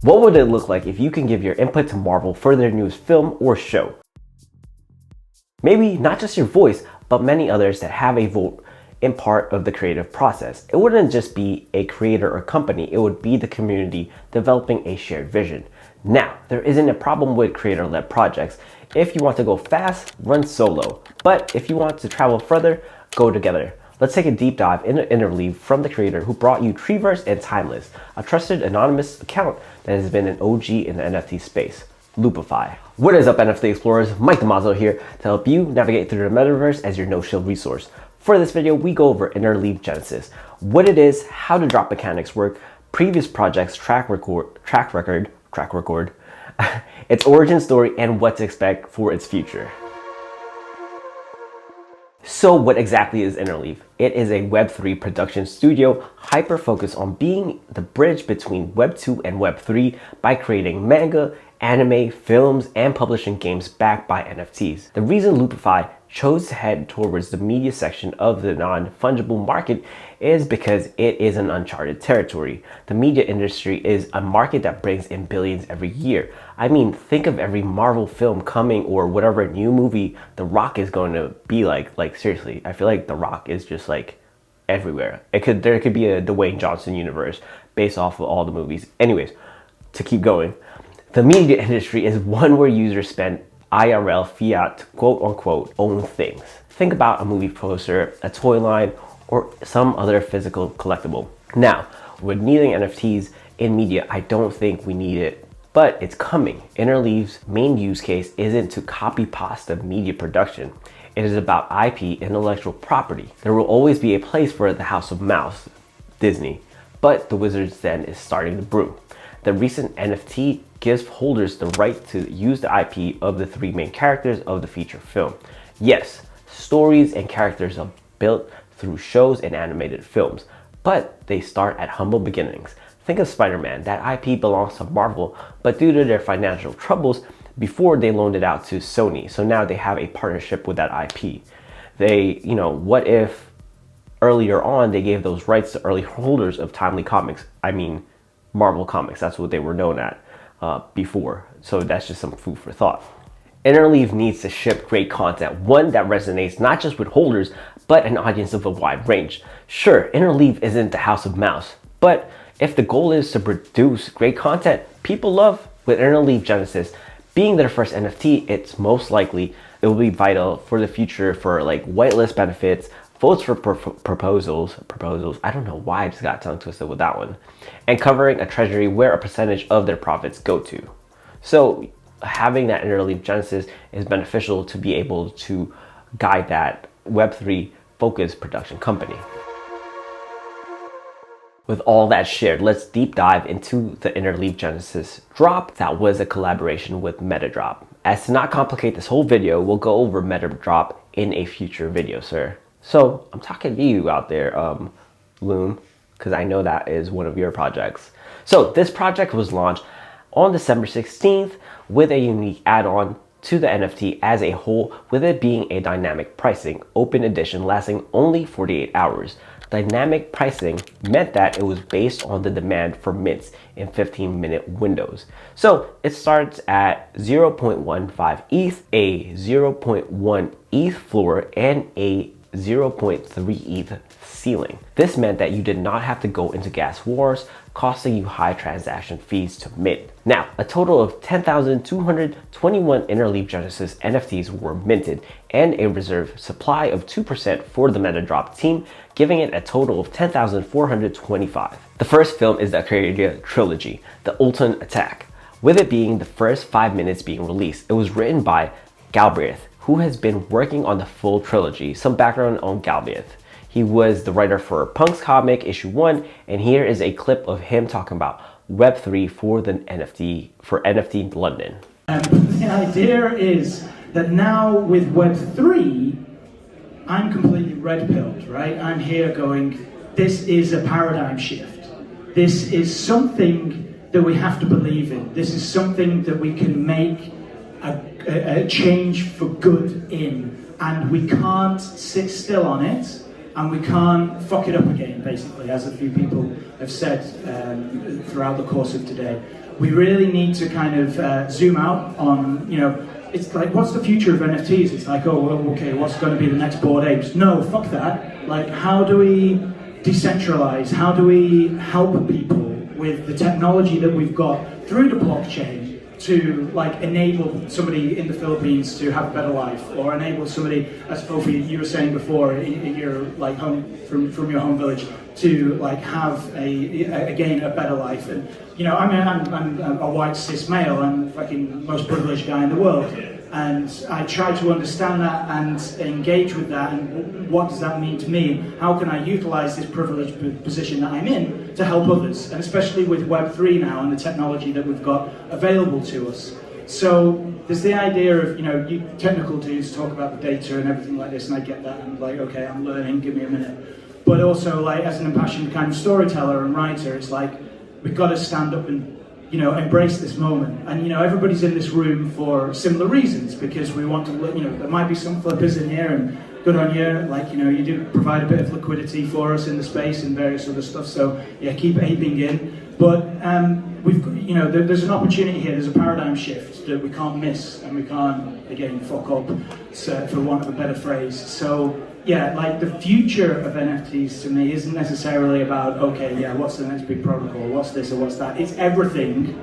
What would it look like if you can give your input to Marvel for their newest film or show? Maybe not just your voice, but many others that have a vote in part of the creative process. It wouldn't just be a creator or company, it would be the community developing a shared vision. Now, there isn't a problem with creator-led projects. If you want to go fast, run solo. But if you want to travel further, go together. Let's take a deep dive into Interleave from the creator who brought you Treeverse and Timeless, a trusted anonymous account that has been an OG in the NFT space, Loopify. What is up, NFT explorers? Mike Damazo here to help you navigate through the Metaverse as your no-shield resource. For this video, we go over Interleave Genesis, what it is, how the drop mechanics work, previous projects, track record, its origin story, and what to expect for its future. So what exactly is Interleave? It is a Web3 production studio hyper-focused on being the bridge between Web2 and Web3 by creating manga, anime, films, and publishing games backed by NFTs. The reason Loopify chose to head towards the media section of the non-fungible market is because it is an uncharted territory. The media industry is a market that brings in billions every year. I mean, think of every Marvel film coming or whatever new movie The Rock is going to be like. Like, seriously, I feel like The Rock is just like everywhere. There could be a Dwayne Johnson universe based off of all the movies. Anyways, to keep going, the media industry is one where users spend IRL fiat, quote unquote, own things. Think about a movie poster, a toy line, or some other physical collectible. Now, with needing NFTs in media, I don't think we need it, but it's coming. Interleave's main use case isn't to copy pasta media production. It is about IP, intellectual property. There will always be a place for the House of Mouse, Disney, but the Wizard's Den is starting to brew. The recent NFT gives holders the right to use the IP of the three main characters of the feature film. Yes, stories and characters are built through shows and animated films, but they start at humble beginnings. Think of Spider-Man. That IP belongs to Marvel, but due to their financial troubles, before they loaned it out to Sony, so now they have a partnership with that IP. What if earlier on they gave those rights to early holders of Timely Comics? I mean, Marvel Comics, that's what they were known at before. So that's just some food for thought. Interleave needs to ship great content, one that resonates not just with holders, but an audience of a wide range. Sure, Interleave isn't the House of Mouse, but if the goal is to produce great content people love, with Interleave Genesis being their first NFT, it's most likely it will be vital for the future for like whitelist benefits, votes for proposals, I don't know why I just got tongue twisted with that one, and covering a treasury where a percentage of their profits go to. So having that Interleave Genesis is beneficial to be able to guide that Web3 focused production company. With all that shared, let's deep dive into the Interleave Genesis drop that was a collaboration with MetaDrop. As to not complicate this whole video, we'll go over MetaDrop in a future video, sir. So I'm talking to you out there, Loom, because I know that is one of your projects. So this project was launched on December 16th with a unique add-on to the NFT as a whole, with it being a dynamic pricing open edition lasting only 48 hours. Dynamic pricing meant that it was based on the demand for mints in 15-minute windows. So it starts at 0.15 ETH, a 0.1 ETH floor, and a 0.3 ETH ceiling. This meant that you did not have to go into gas wars, costing you high transaction fees to mint. Now, a total of 10,221 Interleave Genesis NFTs were minted and a reserve supply of 2% for the MetaDrop team, giving it a total of 10,425. The first film is the Aquaria trilogy, The Ultimate Attack, with it being the first 5 minutes being released. It was written by Galbraith, who has been working on the full trilogy. Some background on Galbraith. He was the writer for Punk's comic issue 1, and here is a clip of him talking about Web3 for NFT London. The idea is that now with Web3, I'm completely red-pilled, right? I'm here going, this is a paradigm shift. This is something that we have to believe in. This is something that we can make a change for good in, and we can't sit still on it and we can't fuck it up again, basically, as a few people have said throughout the course of today. We really need to kind of zoom out on, it's like, what's the future of NFTs? It's like, oh, well, okay, what's going to be the next Bored Apes? No, fuck that. Like, how do we decentralize? How do we help people with the technology that we've got through the blockchain to like enable somebody in the Philippines to have a better life, or enable somebody, as Kofi, you were saying before, in your like home from your home village, to like have again a better life. And I'm a white cis male. I'm the fucking most privileged guy in the world, and I try to understand that and engage with that, and what does that mean to me? How can I utilize this privileged position that I'm in to help others, and especially with Web3 now and the technology that we've got available to us. So there's the idea of, you technical dudes talk about the data and everything like this, and I get that, and like, okay, I'm learning, give me a minute. But also, like, as an impassioned kind of storyteller and writer, it's like, we've got to stand up and embrace this moment. And, everybody's in this room for similar reasons, because we want to, there might be some flippers in here, and good on you, like, you do provide a bit of liquidity for us in the space and various other stuff, so yeah, keep aping in. But there's an opportunity here, there's a paradigm shift that we can't miss, and we can't, again, fuck up, for want of a better phrase. So, yeah, like, the future of NFTs to me isn't necessarily about, okay, yeah, what's the next big protocol, what's this or what's that. It's everything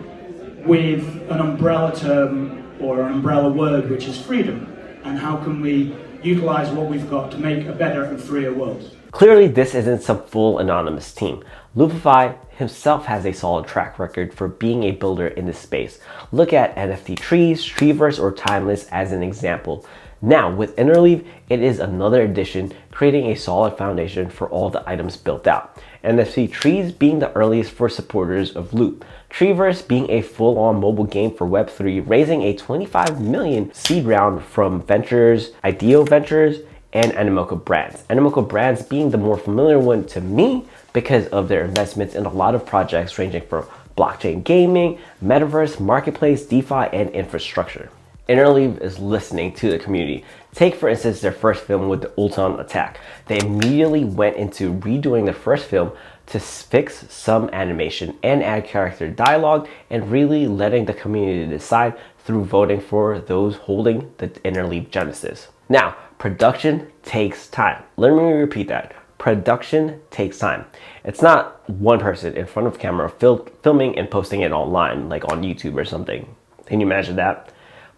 with an umbrella term or an umbrella word, which is freedom. And how can we utilize what we've got to make a better and freer world? Clearly, this isn't some full anonymous team. Loopify himself has a solid track record for being a builder in this space. Look at NFT Trees, Treeverse, or Timeless as an example. Now, with Interleave, it is another addition, creating a solid foundation for all the items built out. NFT Trees being the earliest for supporters of Loop. Treeverse being a full-on mobile game for Web3, raising a 25 million seed round from Ventures, Ideo Ventures, and Animoca Brands. Animoca Brands being the more familiar one to me because of their investments in a lot of projects ranging from blockchain gaming, Metaverse, Marketplace, DeFi, and infrastructure. Interleave is listening to the community. Take, for instance, their first film with the Ultron attack. They immediately went into redoing the first film to fix some animation and add character dialogue, and really letting the community decide through voting for those holding the Interleave Genesis. Now, production takes time. Let me repeat that. Production takes time. It's not one person in front of camera filming and posting it online, like on YouTube or something. Can you imagine that?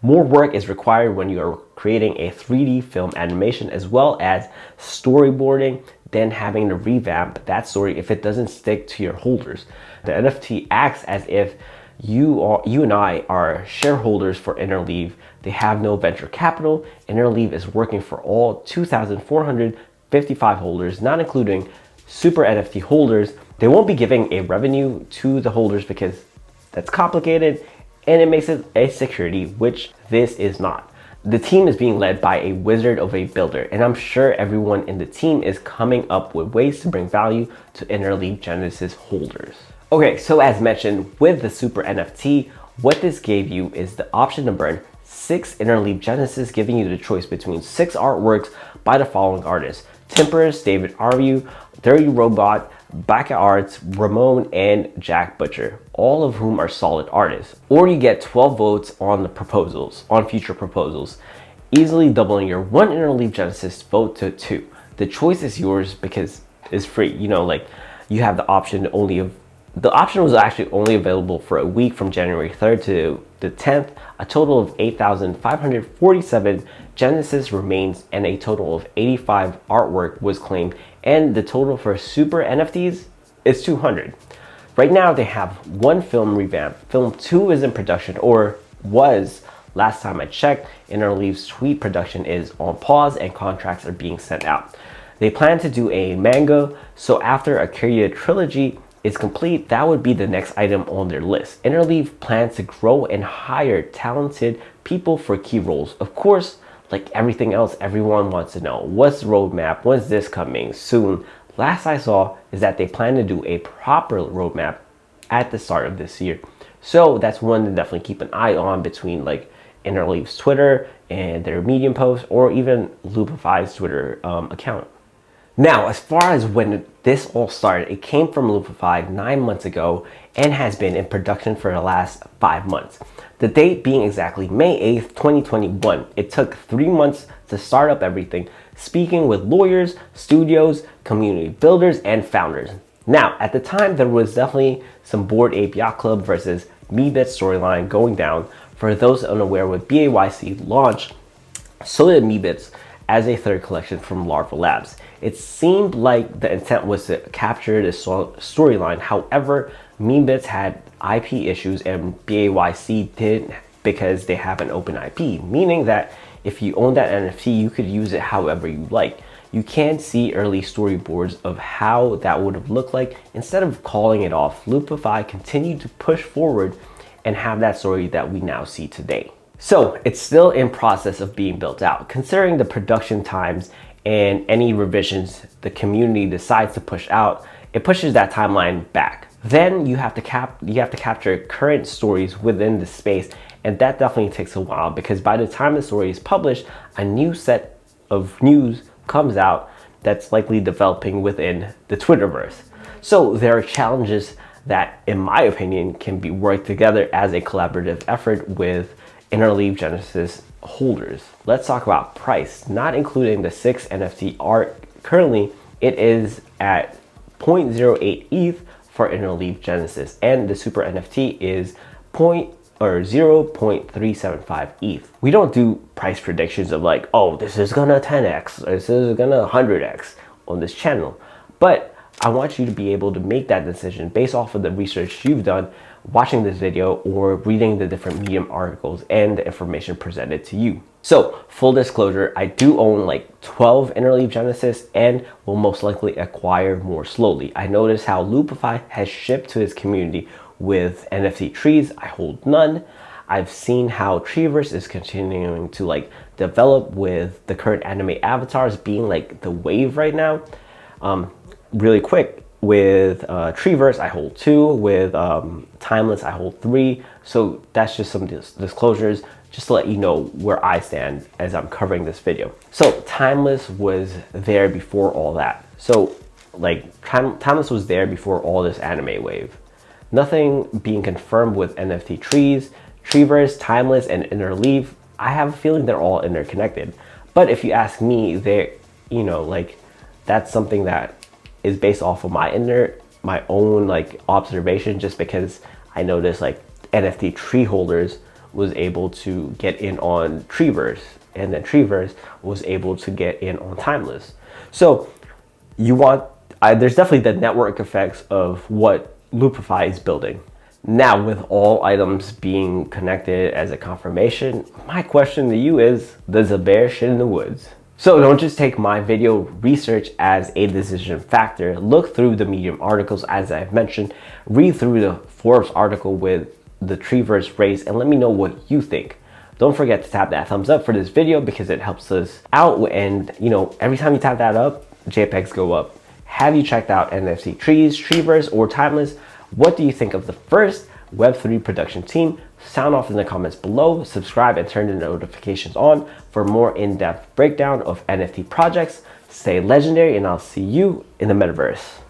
More work is required when you are creating a 3D film animation, as well as storyboarding, then having to revamp that story if it doesn't stick to your holders. The NFT acts as if you and I are shareholders for Interleave. They have no venture capital. Interleave is working for all 2,455 holders, not including super NFT holders. They won't be giving a revenue to the holders because that's complicated, and it makes it a security, which this is not. The team is being led by a wizard of a builder, and I'm sure everyone in the team is coming up with ways to bring value to Interleave Genesis holders. Okay, so as mentioned, with the Super NFT, what this gave you is the option to burn 6 Interleave Genesis, giving you the choice between 6 artworks by the following artists: Tempers, David Arview, Dirty Robot, Baka Arts, Ramon, and Jack Butcher, all of whom are solid artists. Or you get 12 votes on the proposals, on future proposals, easily doubling your 1 Interleave Genesis vote to 2. The choice is yours because it's free. You have the option the option was actually only available for a week from January 3rd to the 10th. A total of 8,547 Genesis remains, and a total of 85 artwork was claimed, and the total for super NFTs is 200. Right now they have 1 film revamp. Film 2 is in production, or was last time I checked. Interleave's tweet production is on pause and contracts are being sent out. They plan to do a manga, so after Akira trilogy is complete, that would be the next item on their list. Interleave plans to grow and hire talented people for key roles. Of course, like everything else, everyone wants to know, what's the roadmap? When's this coming? Soon. Last I saw is that they plan to do a proper roadmap at the start of this year. So that's one to definitely keep an eye on between like Interleave's Twitter and their Medium post, or even Loopify's Twitter account. Now, as far as when this all started, it came from Loopify 9 months ago and has been in production for the last 5 months. The date being exactly May 8th, 2021. It took 3 months to start up everything, speaking with lawyers, studios, community builders, and founders. Now, at the time, there was definitely some Bored Ape Yacht Club versus vids storyline going down. For those unaware, when BAYC launched, so did vids as a third collection from Larva Labs. It seemed like the intent was to capture this storyline. However, vids had IP issues and BAYC didn't, because they have an open IP, meaning that if you own that NFT, you could use it however you like. You can see early storyboards of how that would have looked like. Instead of calling it off, Loopify continued to push forward and have that story that we now see today. So it's still in process of being built out. Considering the production times and any revisions the community decides to push out, it pushes that timeline back. Then you have to capture current stories within the space, and that definitely takes a while, because by the time the story is published, a new set of news comes out that's likely developing within the Twitterverse. So there are challenges that, in my opinion, can be worked together as a collaborative effort with Interleave Genesis holders. Let's talk about price, not including the 6 NFT art. Currently, it is at 0.08 ETH for Interleave Genesis, and the super NFT is 0.375 ETH. We don't do price predictions of like, oh, this is gonna 10x, this is gonna 100x on this channel. But I want you to be able to make that decision based off of the research you've done watching this video or reading the different Medium articles and the information presented to you. So full disclosure, I do own like 12 Interleave Genesis and will most likely acquire more slowly. I noticed how Loopify has shipped to his community with NFT trees. I hold none. I've seen how Treeverse is continuing to like develop with the current anime avatars being like the wave right now. Really quick, with Treeverse I hold 2, with Timeless I hold 3. So that's just some disclosures just to let you know where I stand as I'm covering this video. So Timeless was there before all that. So like Timeless was there before all this anime wave. Nothing being confirmed with NFT trees, Treeverse, Timeless, and Interleave. I have a feeling they're all interconnected. But if you ask me, they, you know, like that's something that is based off of my own like observation, just because I noticed like NFT tree holders was able to get in on Treeverse, and then Treeverse was able to get in on Timeless. So you want, there's definitely the network effects of what Loopify is building. Now, with all items being connected as a confirmation, my question to you is, does a bear shit in the woods? So don't just take my video research as a decision factor. Look through the Medium articles, as I've mentioned, read through the Forbes article with the Treeverse race, and let me know what you think. Don't forget to tap that thumbs up for this video because it helps us out, and you know, every time you tap that up, JPEGs go up. Have you checked out NFT trees, Treeverse, or Timeless? What do you think of the first Web3 production team? Sound off in the comments below, subscribe and turn the notifications on for more in-depth breakdown of NFT projects. Stay legendary, and I'll see you in the metaverse.